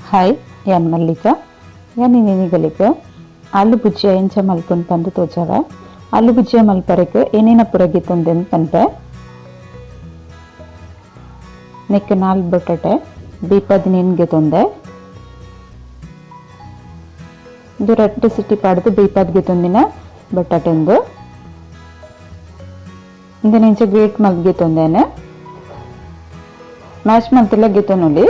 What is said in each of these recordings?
हाय यान मल्लिका यान निगलिक आलू भुजिया एंच मल्कोन पंद तोचाव आलू भुजिया मल्परक एनेन पुरगितुंदे पंटे नेक 4 बटाटे बी10 गे तुंदे ಇದು ರಟ್ಟು ಸಿಟಿ ಪಾಡ್ದು ಬೀಪದ್ಗೆ ತುಂದಿನ ಬಟಾಟೆಂದು ಇಂದ ನಿಂಚ ಗ್ರೇಟ್ ಮಲ್ಗೆ ತುಂದೇನೆ ಮ್ಯಾಶ್ ಮಂತಲ್ಲ ಗೆತನುಲಿ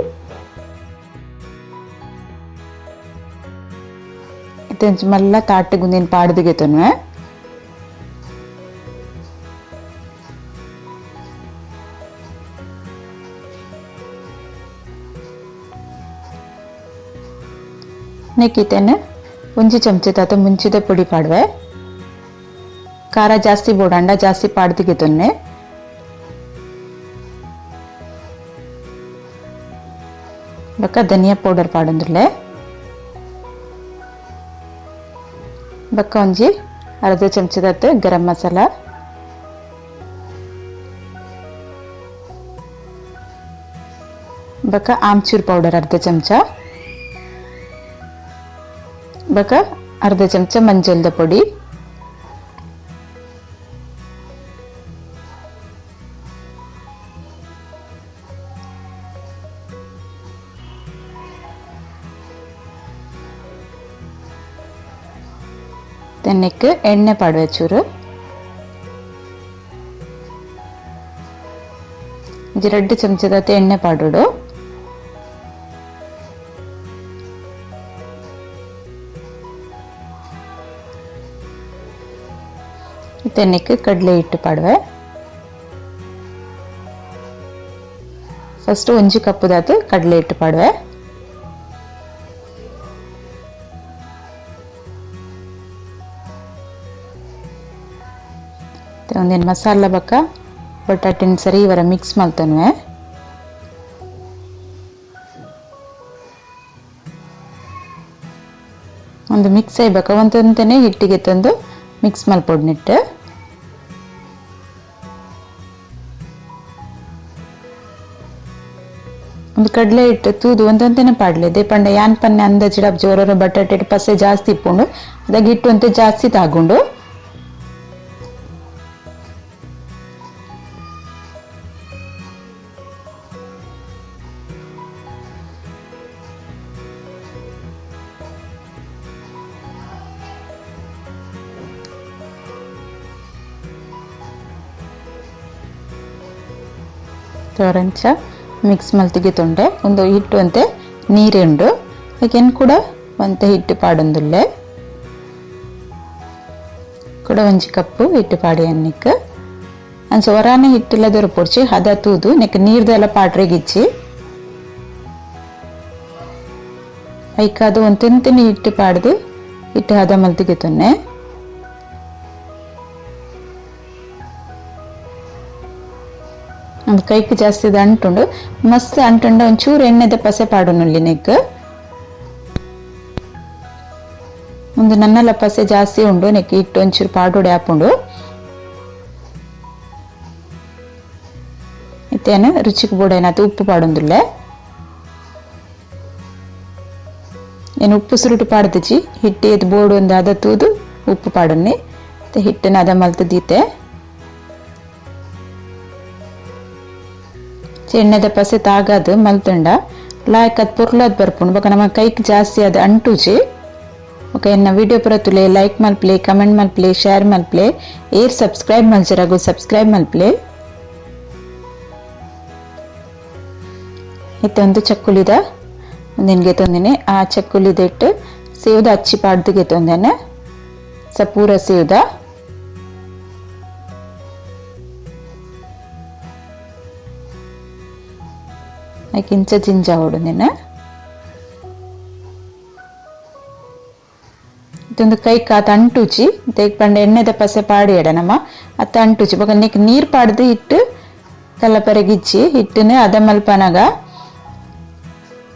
ಇತೆಂಚ ಮಲ್ಲ ತಾಟೆ ಗುಂದಿನ ಪಾಡ್ದು ಗೆತನುವೆ ನೆಕ್ಕಿತೆನೆ ಒಂಜಿ ಚಮಚೆ ತಾತ ಮುಂಚಿದ ಪುಡಿ ಪಾಡ್ವೆ ಖಾರ ಜಾಸ್ತಿ ಬೋಡಂಡ ಜಾಸ್ತಿ ಪಾಡ್ದಿಗೆ ತೊನ್ನೆ ಬಕ್ಕ ಧನಿಯಾ ಪೌಡರ್ ಪಾಡಂದ್ರಲೆ ಬಕ್ಕ ಒಂಜಿ ಅರ್ಧ ಚಮಚೆ ತಾತ ಗರಂ ಮಸಾಲ ಬಕ್ಕ ಆಮ್ಚೂರ್ ಪೌಡರ್ ಅರ್ಧ ಚಮಚ बक अर्ध चमचा मंजल पुड़ी एण्णे पाड़वे चूरू रेड चमचा एण्णे पाडोಡು तेनेक कड़ले हिट्टु पाडवे फस्ट ಒಂಜಿ ಕಪ್ ದಾತು ಕಡಲೆ ಹಿಟ್ಟು ಪಾಡ್ವೆ ಒಂದೇನು ಮಸಾಲ ಬಕ್ಕ ಬಟಾಟೆನ್ ಸರಿ ಇವರ ಮಿಕ್ಸ್ ಮಾಡ್ತನ್ವೆ ಒಂದು ಮಿಕ್ಸ್ ಆಯ್ಬೇಕ ಒಂದಂತನೇ ಹಿಟ್ಟಿಗೆ ತಂದು ಮಿಕ್ಸ್ ಮಾಡ್ಕೊಡ್ನಿಟ್ಟು ಒಂದು ಕಡಲೆ ಹಿಟ್ಟು ತೂದು ಒಂದಂತೆನೆ ಪಾಡ್ಲೆ ದೇಪಂಡ ಯಾನ್ ಪನ್ನೆ ಅಂದಾಜಿಡ ಜೋರರ ಬಟಾಟೆ ಪಸೆ ಜಾಸ್ತಿ ಇಪ್ಪುಂಡು ಅದಾಗ ಹಿಟ್ಟು ಅಂತ ಜಾಸ್ತಿ ತಾಗುಂಡು ತೋರಂಚ ಮಿಕ್ಸ್ ಮಲ್ತಿಗೆ ತೊಂಡೆ ಒಂದು ಹಿಟ್ಟು ಅಂತೆ ನೀರುಂಡು ಅದಕ್ಕೇನು ಕೂಡ ಒಂತೆ ಹಿಟ್ಟು ಪಾಡೊಂದುಲ್ಲೆ ಕೂಡ ಒಂಜಿ ಕಪ್ಪು ಹಿಟ್ಟು ಪಾಡಿ ಅನ್ನಿಕ್ ಅಂಚ ಹೊರಾನೆ ಹಿಟ್ಟೆಲ್ಲ ದೊರ ಪೊಡ್ಚಿ ಹದ ತೂದು ನೆಕ್ ನೀರ್ದೆಲ್ಲ ಪಾಡ್ರೆಗಿಚ್ಚಿ ಐಕಾದು ಒಂತೆಂತಿನ ಹಿಟ್ಟು ಪಾಡ್ದು ಹಿಟ್ಟು ಹದ ಮಲ್ತಿಗೆ ತೊನ್ನೆ ಒಂದು ಕೈಗೆ ಜಾಸ್ತಿ ಅಂಟುಂಡು ಮಸ್ತ್ ಅಂಟುಂಡ ಒಂಚೂರು ಎಣ್ಣೆದ ಪಸೆ ಪಾಡೋನಲ್ಲಿ ನೆಕ್ ಒಂದು ನನ್ನಲ್ಲ ಪಸೆ ಜಾಸ್ತಿ ಉಂಡು ನೆಕ್ ಇಟ್ಟು ಒಂಚೂರು ಪಾಡೋಡೆ ಹಾಪುಂಡು ಇತ್ತೇನು ರುಚಿಗೆ ಬೋಡೇನಾತು ಉಪ್ಪು ಪಾಡೊಂದುಲ್ಲೆ ಏನು ಉಪ್ಪು ಸುರುಟು ಪಾಡ್ದಿಚ್ಚಿ ಹಿಟ್ಟು ಎದ್ದು ಬೋಡು ಒಂದು ಅದ ತೂದು ಉಪ್ಪು ಪಾಡೊನ್ನಿ ಹಿಟ್ಟನ್ನ ಅದ ಮಲ್ತದೀತೆ ಎಣ್ಣೆದ ಪಸೆ ತಾಗದು ಮಲ್ತಂಡ ಲಾಯ್ಕತ್ ಪುರ್ಲದ್ ಬರ್ಪುಂಡು ಬೊಕ ನಮ್ಮ ಕೈಕ್ ಜಾಸ್ತಿ ಅದು ಅಂಟುಜಿ ಬೊಕ ಎನ್ನ ವಿಡಿಯೋ ಪೂರ ತುಲೆ ಲೈಕ್ ಮಲ್ಪ್ಲೆ ಕಮೆಂಟ್ ಮಲ್ಪ್ಲೆ ಶೇರ್ ಮಲ್ಪ್ಲೆ ಏರ್ ಸಬ್ಸ್ಕ್ರೈಬ್ ಮಲ್ಜರಾಗು ಸಬ್ಸ್ಕ್ರೈಬ್ ಮಲ್ಪ್ಲೆ ಇತ್ತೊಂದು ಚಕ್ಕುಲಿದ ಒಂದಿನ್ಗೆ ತೊಂದಿನಿ ಆ ಚಕ್ಕುಲಿದ ಇಟ್ಟು ಸೇವ್ದ ಅಚ್ಚಿ ಪಾಡ್ದಿಗೆ ತೊಂದೇನೆ ಸಪೂರ ಸೇವ್ದ ಇಂಚ ಜಿಂಜ ಹೊಡೋದಿನ ಇದೊಂದು ಕೈ ಕಾತ ಅಂಟುಚಿ ದೇಕ್ ಪಂಡ ಎಣ್ಣೆದ ಪಸೆ ಪಾಡಿ ಎಡ ನಮ್ಮ ಅತ್ತ ಅಂಟುಚಿ ಬೊಕ ನೆಕ್ ನೀರ್ ಪಾಡ್ದು ಹಿಟ್ಟು ಕಲ್ಲಪರೆಗಿಚ್ಚಿ ಹಿಟ್ಟನೆ ಅದ ಮಲ್ಪನಾಗ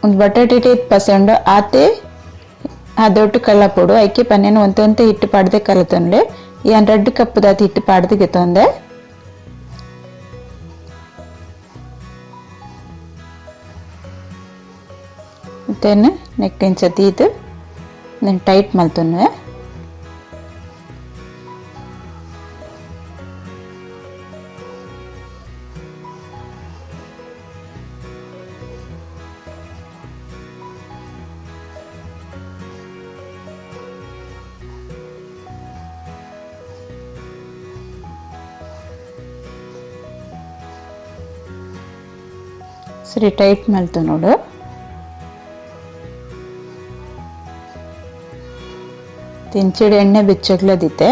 ಒಂದು ಬಟಾಟೆ ಪಸೆ ಉಂಡು ಆತೆ ಅದೊಟ್ಟು ಕಲ್ಲ ಪೊಡು ಐಕೆ ಪನ್ನೇನು ಒಂತೆ ಹಿಟ್ಟು ಪಾಡ್ದೆ ಕಲತೊಂಡ್ಲೆ ಯಾನ್ 2 ಕಪ್ ದಾತ ಹಿಟ್ಟು ಪಾಡ್ದು ಗೆತೊಂದೆ ಅಷ್ಟೇನು ನೆಕ್ ಇಂಚತಿ ಇದು ನಾನು ಟೈಟ್ ಮಲ್ತೊನ್ವೆ ಸರಿ ಟೈಟ್ ಮಲ್ತು ನೋಡು ತಿಂಚಿಡಿ ಎಣ್ಣೆ ಬೆಚ್ಚಗ್ಲದಿತ್ತೆ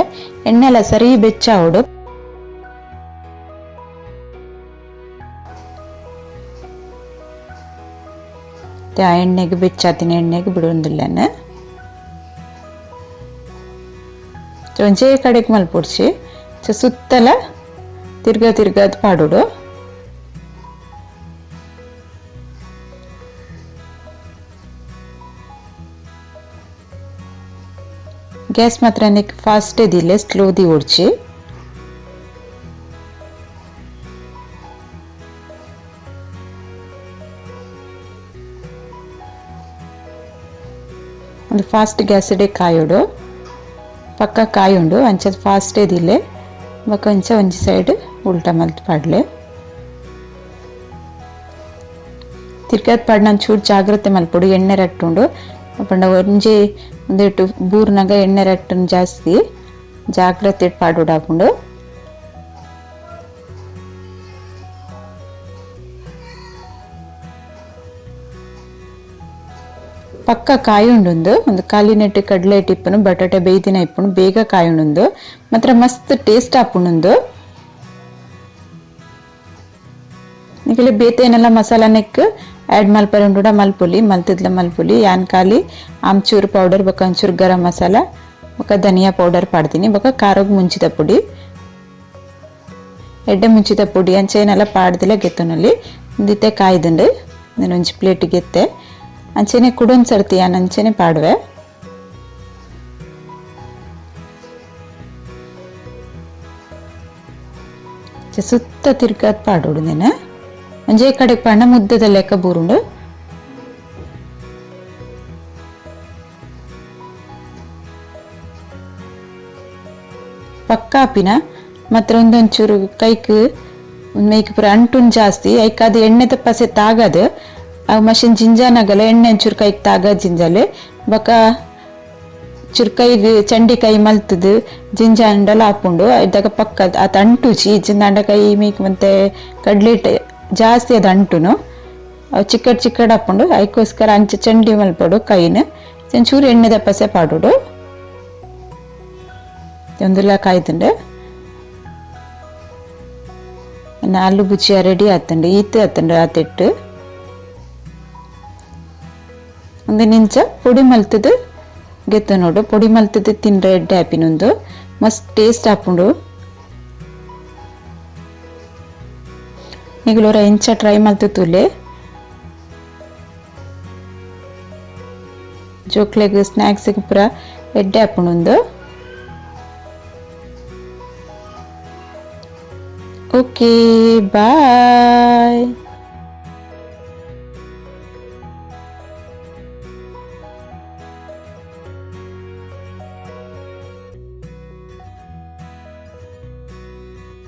ಎಣ್ಣೆ ಎಲ್ಲ ಸರಿ ಬೆಚ್ಚಾವಡು ಆ ಎಣ್ಣೆಗೆ ಬೆಚ್ಚಾತಿನ ಎಣ್ಣೆಗೆ ಬಿಡೊಂದಿಲ್ಲನೆ ಒಂಚೆ ಕಡೆಗೆ ಮಲ್ಪುಡ್ಸಿ ಸುತ್ತಲ ತಿರ್ಗದ್ ಪಾಡೋಡು ಗ್ಯಾಸ್ ಮಾತ್ರ ಫಾಸ್ಟ್ ಇದಿಲ್ಲ ಸ್ಲೋದಿ ಓಡ್ಚಿ ಒಂದು ಫಾಸ್ಟ್ ಗ್ಯಾಸ್ ಇಡೆ ಕಾಯೋಡು ಪಕ್ಕ ಕಾಯುಂಡು ಅಂಚದ ಫಾಸ್ಟ್ ಇದಿಲ್ಲ ಬಕ್ಕ ಅಂಚ ಒಂಜಿ ಸೈಡ್ ಉಲ್ಟಾ ಮಲ್ತ್ ಪಾಡ್ಲೆ ತಿರ್ಗದ್ ಪಾಡ್ ನಾನು ಚೂರು ಜಾಗ್ರತೆ ಮಲ್ಪೊಡು ಎಣ್ಣೆ ರಟ್ಟುಂಡು ಪಂಡ ಒಂಜಿ ಒಂದಿಟ್ಟು ಬೂರ್ನಾಗ ಎಣ್ಣೆ ರಟ್ಟನ್ ಜಾಸ್ತಿ ಜಾಗ್ರತೆ ಪಾಡೋಡು ಹಾಕೊಂಡು ಪಕ್ಕ ಕಾಯುಂಡು ಒಂದು ಕಾಲಿನೆಟ್ಟು ಕಡಲೆ ಇಟ್ಟಿಪ್ಪನು ಬಟಾಟೆ ಬೇಯ್ದಿನ ಇಪ್ಪನು ಬೇಗ ಕಾಯುಂಡು ಮಾತ್ರ ಮಸ್ತ್ ಟೇಸ್ಟ್ ಆಪುಂಡು ಈಗಲೇ ಬೇತೇನೆಲ್ಲ ಮಸಾಲ ನೆಕ್ ಆ್ಯಡ್ ಮಲ್ಪರಂಡುಡ ಮಲ್ಪುಲಿ ಮಲ್ತಿದ್ಲ ಮಲ್ಪುಲಿ ಯಾನ್ ಖಾಲಿ ಆಮ್ಚೂರು ಪೌಡರ್ ಬೊಕ ಒಂಚೂರು ಗರಂ ಮಸಾಲ ಬೊಕ ಧನಿಯಾ ಪೌಡರ್ ಪಾಡ್ತೀನಿ ಬೊಕ ಖಾರಗ್ ಮುಂಚಿದ ಪುಡಿ ಎಡ್ಡೆ ಮುಂಚಿದ ಪುಡಿ ಅಂಚೆನೆಲ್ಲ ಪಾಡ್ದಿಲ್ಲ ಗೆತ್ತನಲ್ಲಿ ಒಂದಿತ್ತೆ ಕಾಯ್ದುಂಡು ನಾನು ಒಂಜಿ ಪ್ಲೇಟ್ ಗೆತ್ತೆ ಅಂಚೆನೆ ಕುಡೊಂದು ಸರ್ತಿ ಯಾನ್ ಅಂಚೆನೆ ಪಾಡುವೆ ಸುತ್ತ ತಿರ್ಗಾದ್ ಪಾಡೋಡು ನೇನ ಒಂಜೇ ಕಡೆ ಪಣ್ಣ ಮುದ್ದದ ಲೆಕ್ಕ ಬೂರುಂಡು ಪಕ್ಕ ಆಪಿನ ಮಾತ್ರ ಒಂದೊಂಚೂರು ಕೈಕ್ ಮೇಯ್ಕ್ ಪೂರ ಅಂಟುನ್ ಜಾಸ್ತಿ ಐಕ್ ಅದು ಎಣ್ಣೆ ತಪ್ಪಸೆ ತಾಗದು ಆ ಮಷಿನ್ ಜಿಂಜಾನಾಗಲ್ಲ ಎಣ್ಣೆ ಒಂಚೂರು ಕೈಕ್ ತಾಗ ಜಿಂಜಾಲೆ ಬಕ ಚೂರು ಕೈಗೆ ಚಂಡಿ ಕೈ ಮಲ್ತದು ಜಿಂಜಾಂಡಲ ಹಾಕೊಂಡು ಇದ್ದಾಗ ಪಕ್ಕ ಅದು ಅಂಟುಚಿ ಜಿಂದಾಂಡ ಕೈ ಮೇಯ್ಕ್ ಮತ್ತೆ ಕಡ್ಲಿಟ್ ಜಾಸ್ತಿ ಅದು ಅಂಟುನು ಅವು ಚಿಕ್ಕಡ್ ಹಾಕೊಂಡು ಅದಕ್ಕೋಸ್ಕರ ಅಂಚೆ ಚಂಡಿ ಮಲ್ಪಡು ಕೈನ ಒಂಚೂರು ಎಣ್ಣೆ ದಪ್ಪಸೆ ಪಾಡೋಡು ಒಂದೆಲ್ಲ ಕಾಯ್ತುಂಡು ಆಲೂ ಬುಜಿಯ ರೆಡಿ ಆತುಂಡು ಈತು ಆತುಂಡು ಆತಿಟ್ಟು ಒಂದು ನಿಂಚ ಪೊಡಿ ಮಲ್ತದು ಗೆತ್ತು ನೋಡು ಪೊಡಿ ಮಲ್ತದು ತಿಂದ್ರೆ ಎಡ್ಡೆ ಆಪಿನೊಂದು ಮಸ್ತ್ ಟೇಸ್ಟ್ ಆಪುಂಡು ಈಗಲೂರ ಇಂಚ ಟ್ರೈ ಮಲ್ತುಲೆ ಜೋಕ್ಲೆಗ್ ಸ್ನ್ಯಾಕ್ಸ್ಗೆ ಪೂರ ಎಡ್ಡೆ ಆಪುಂಡು ಓಕೆ ಬಾಯ್.